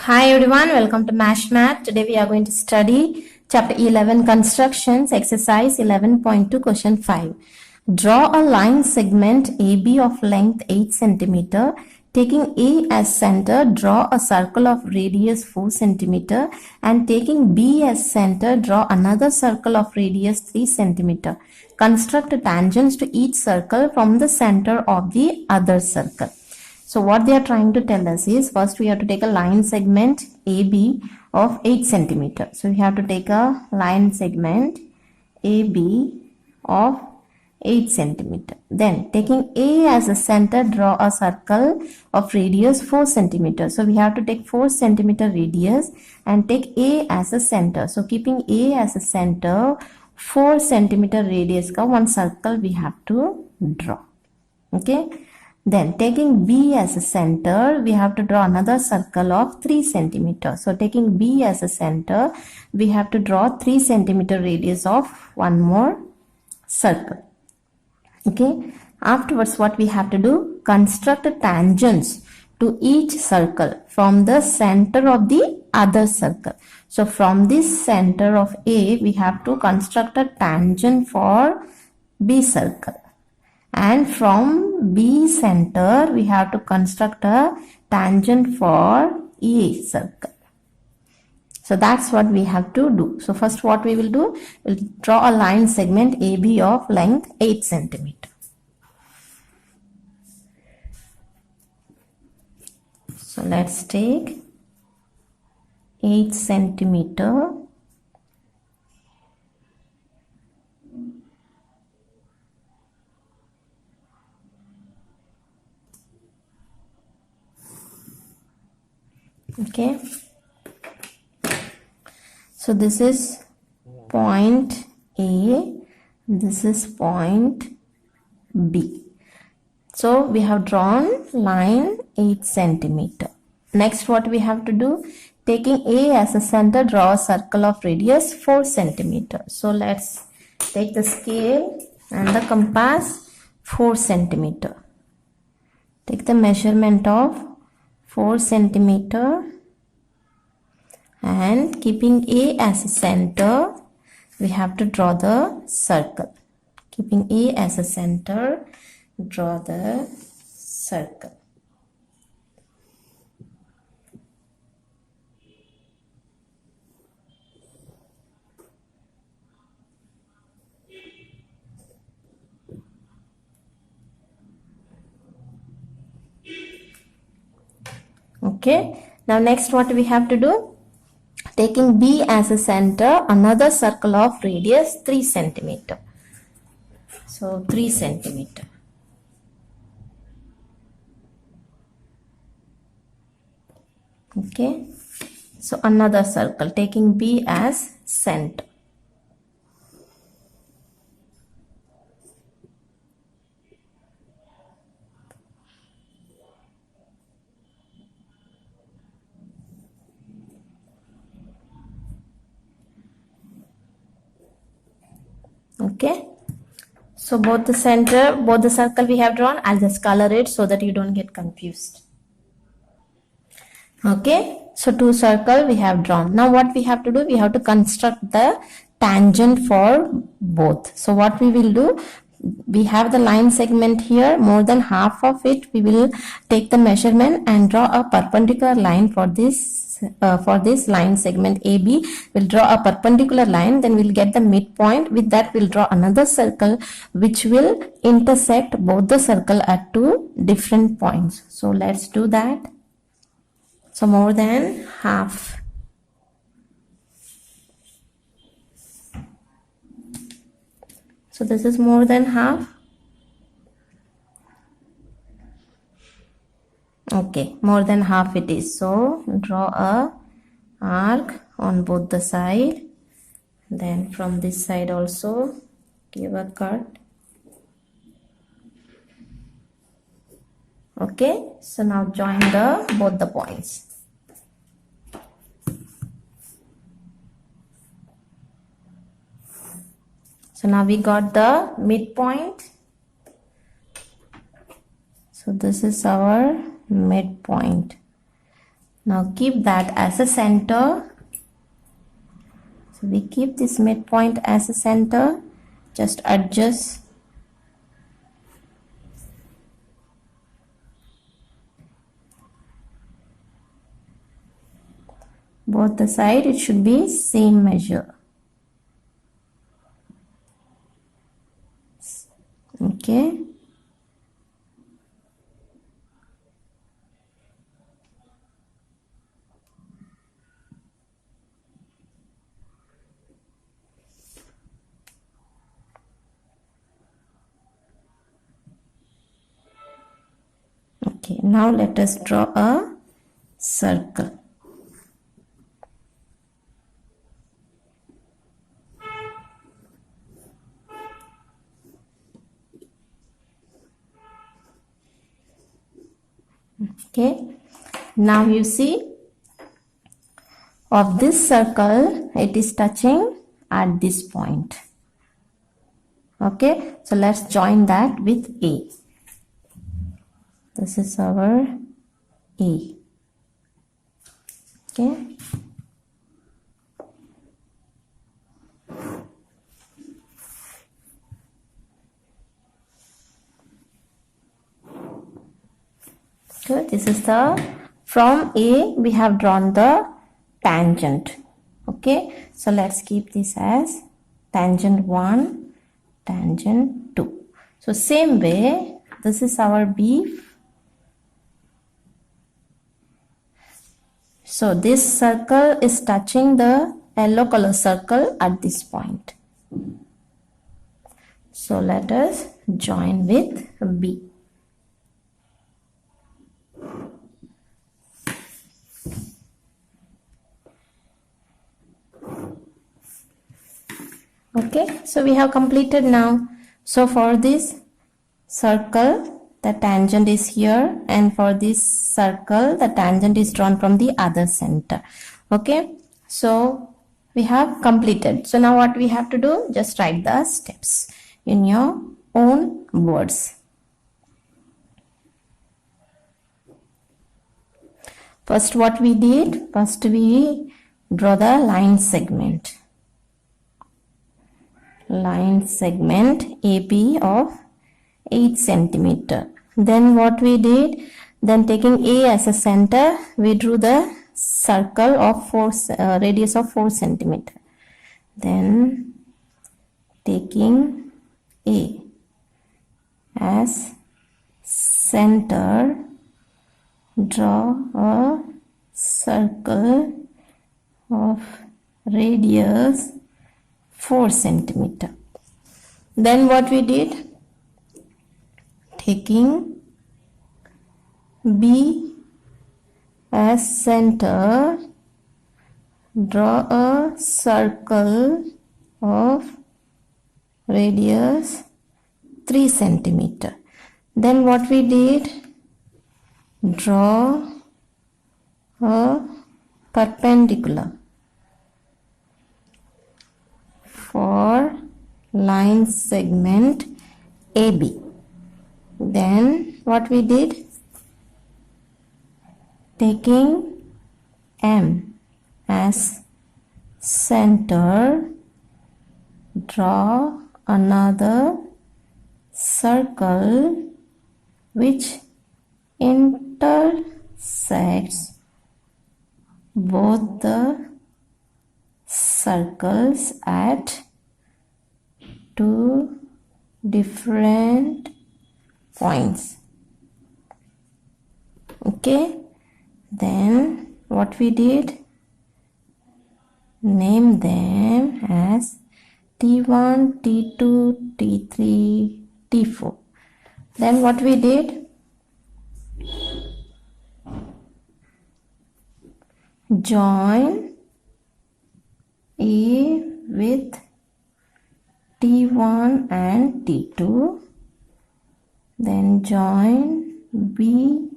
Hi everyone, welcome to MASH Math. Today we are going to study chapter 11 constructions, exercise 11.2 question 5. Draw a line segment AB of length 8 cm. Taking A as center, draw a circle of radius 4 cm and taking B as center, draw another circle of radius 3 cm. Construct tangents to each circle from the center of the other circle. So what they are trying to tell us is, first we have to take a line segment AB of 8 cm. So we have to take a line segment AB of 8 cm. Then taking A as a center, draw a circle of radius 4 cm. So we have to take 4 cm radius and take A as a center. So keeping A as a center, 4 cm radius ka one circle we have to draw. Okay. Then taking B as a center, we have to draw another circle of 3 cm. So taking B as a center, we have to draw 3 cm radius of one more circle. Okay. Afterwards, what we have to do? Construct tangents to each circle from the center of the other circle. So from this center of A, we have to construct a tangent for B circle. And from B center, we have to construct a tangent for A circle. So that's what we have to do. So first what we will do, we'll draw a line segment AB of length 8 cm. So let's take 8 cm. Okay, so this is point A, this is point B. So we have drawn line 8 cm. Next what we have to do, taking A as a center, draw a circle of radius 4 cm. So let's take the scale and the compass, 4 cm. Take the measurement of 4 cm and keeping A as a center, we have to draw the circle. Keeping A as a center, draw the circle. Okay, now next what we have to do, taking B as a center, another circle of radius 3 cm. So 3 cm. Okay, so another circle, taking B as center. Okay, so both the circle we have drawn, I'll just color it so that you don't get confused. Okay, so 2 circles we have drawn. Now what we have to do, we have to construct the tangent for both. So what we will do, we have the line segment here, more than half of it we will take the measurement and draw a perpendicular line for this line segment AB. We'll draw a perpendicular line, then we'll get the midpoint. With that we'll draw another circle which will intersect both the circle at 2 different points. So let's do that. So more than half. So this is more than half. Okay, more than half it is. So draw a arc on both the side. Then from this side also give a cut. Okay, so now join both the points. So now we got the midpoint. So this is our midpoint. Now keep that as a center. So we keep this midpoint as a center. Just adjust both the side. It should be same measure. Okay. Okay, now let us draw a circle. Okay, now you see of this circle, it is touching at this point. Okay, so let's join that with A. This is our A. Okay. Good. This is the, from A we have drawn the tangent. Okay, so let's keep this as tangent 1, tangent 2. So same way, this is our B. So this circle is touching the yellow color circle at this point. So let us join with B. Okay, so we have completed now. So for this circle, the tangent is here, and for this circle, the tangent is drawn from the other center. Okay, so we have completed. So now what we have to do, just write the steps in your own words. First what we did, first we draw the line segment. Line segment AB of 8 centimeter. Then what we did, then taking A as a center, we drew the circle of radius of 4 centimeter. Then taking A as center, draw a circle of radius 4 centimeter. Then what we did, taking B as center, draw a circle of radius 3 centimeter. Then what we did, draw a perpendicular for line segment AB. Then what we did, taking M as center, draw another circle which intersects both the circles at two different points. Okay, then what we did, name them as T1, T2, T3, T4. Then what we did, join A with T1 and T2, then join B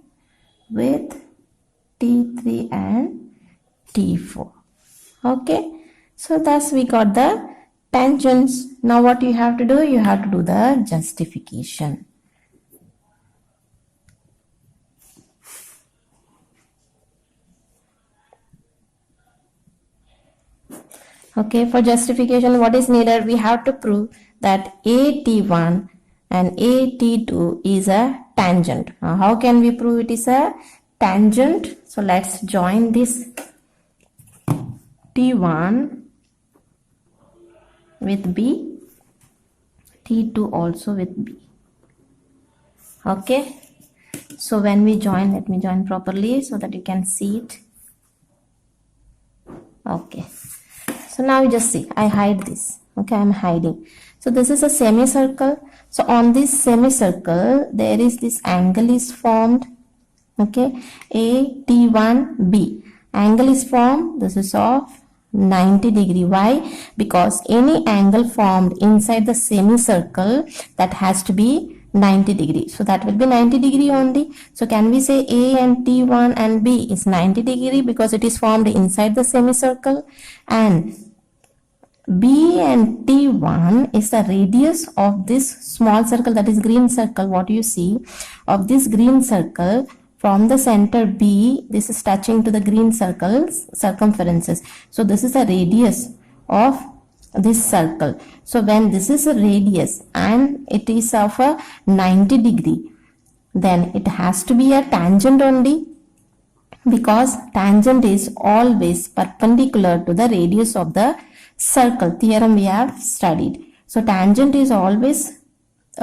with T3 and T4. Okay, so thus we got the tangents. Now what you have to do, you have to do the justification. Okay, for justification, what is needed? We have to prove that AT1 and AT2 is a tangent. How can we prove it is a tangent? So let's join this T1 with B, T2 also with B. Okay, so when we join, let me join properly so that you can see it. Okay, so now you just see, I hide this. Okay, I'm hiding. So this is a semicircle. So on this semicircle, there is this angle is formed. Okay, AT1B. Angle is formed. This is of 90 degree. Why? Because any angle formed inside the semicircle, that has to be 90 degree. So that will be 90 degree only. So can we say A and T1 and B is 90 degree because it is formed inside the semicircle, and B and T1 is the radius of this small circle, that is green circle. What you see of this green circle, from the center B, this is touching to the green circle's circumferences. So this is the radius of this circle. So when this is a radius and it is of a 90 degree, then it has to be a tangent only, because tangent is always perpendicular to the radius of the circle. Theorem we have studied. So tangent is always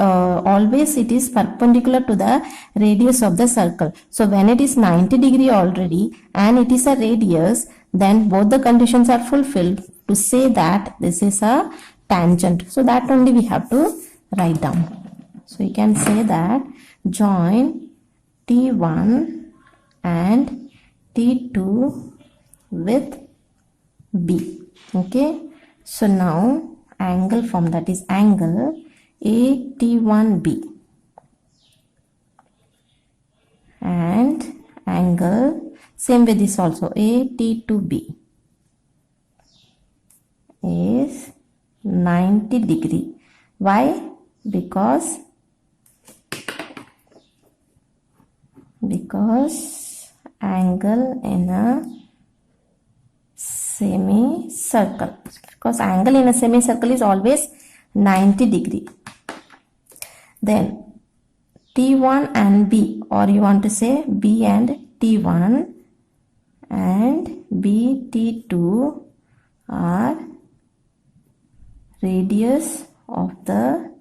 it is perpendicular to the radius of the circle. So when it is 90 degree already and it is a radius, then both the conditions are fulfilled to say that this is a tangent. So that only we have to write down. So you can say that join T1 and T2 with B. Okay, so now angle form, that is angle AT1B and angle same with this also AT2B is 90 degree. Why? Because angle in a semicircle, because angle in a semicircle is always 90 degree. Then T1 and B, or you want to say B and T1 and B T2 are radius of the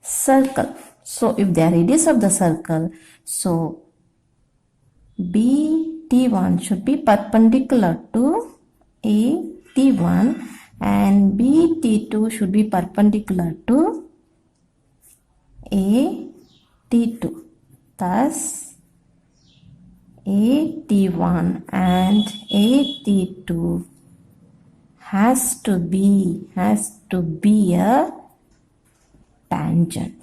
circle. So if they are radius of the circle, so B T1 should be perpendicular to A T1 and B T2 should be perpendicular to A T2. Thus A T1 and A T2 has to be a tangent.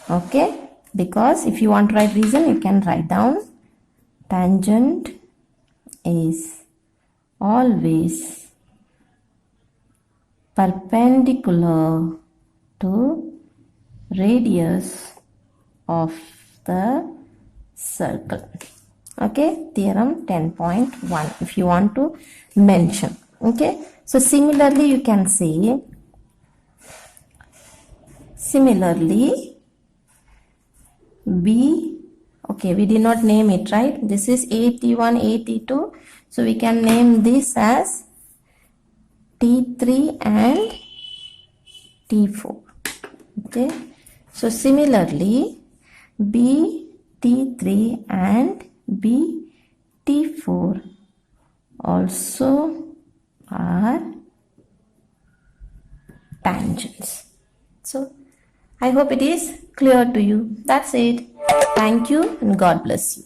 Okay, because if you want to write reason, you can write down tangent is always perpendicular to radius of the circle. Okay, theorem 10.1 if you want to mention. Okay, so similarly you can say, similarly B, okay, we did not name it, right? This is AT1, AT2, so we can name this as T3 and T4. Okay, so similarly B T3 and B T4 also are tangents. So I hope it is clear to you. That's it. Thank you and God bless you.